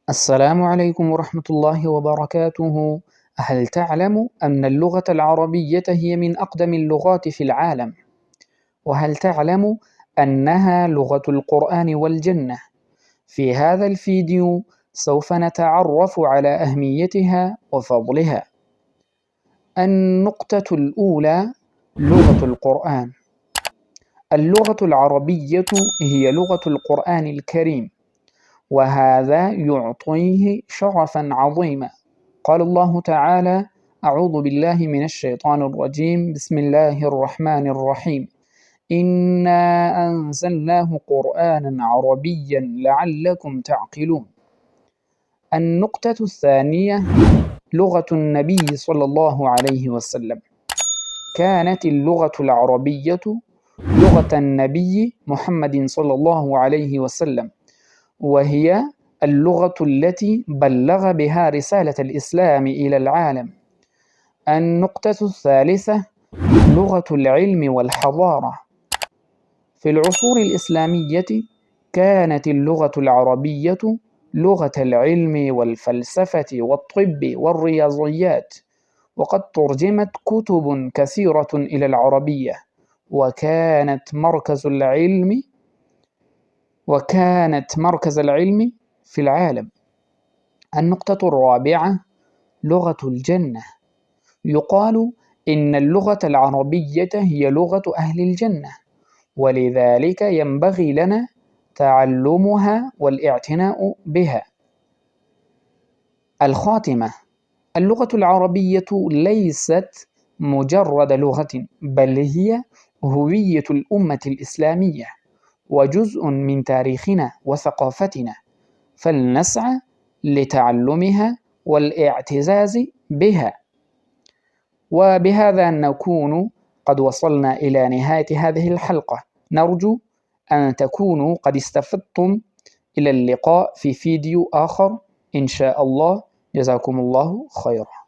السلام عليكم ورحمة الله وبركاته. هل تعلم أن اللغة العربية هي من أقدم اللغات في العالم؟ وهل تعلم أنها لغة القرآن والجنة؟ في هذا الفيديو سوف نتعرف على أهميتها وفضلها. النقطة الأولى: لغة القرآن. اللغة العربية هي لغة القرآن الكريم، وهذا يعطيه شرفا عظيما. قال الله تعالى: أعوذ بالله من الشيطان الرجيم، بسم الله الرحمن الرحيم، إنا أنزلناه قرآنا عربيا لعلكم تعقلون. النقطة الثانية: لغة النبي صلى الله عليه وسلم. كانت اللغة العربية لغة النبي محمد صلى الله عليه وسلم، وهي اللغة التي بلغ بها رسالة الإسلام إلى العالم. النقطة الثالثة: لغة العلم والحضارة. في العصور الإسلامية كانت اللغة العربية لغة العلم والفلسفة والطب والرياضيات، وقد ترجمت كتب كثيرة إلى العربية، وكانت مركز العلم في العالم. النقطة الرابعة: لغة الجنة. يقال إن اللغة العربية هي لغة أهل الجنة، ولذلك ينبغي لنا تعلمها والاعتناء بها. الخاتمة: اللغة العربية ليست مجرد لغة، بل هي هوية الأمة الإسلامية وجزء من تاريخنا وثقافتنا، فلنسعى لتعلمها والاعتزاز بها. وبهذا نكون قد وصلنا إلى نهاية هذه الحلقة. نرجو أن تكونوا قد استفدتم. إلى اللقاء في فيديو آخر إن شاء الله. جزاكم الله خيرا.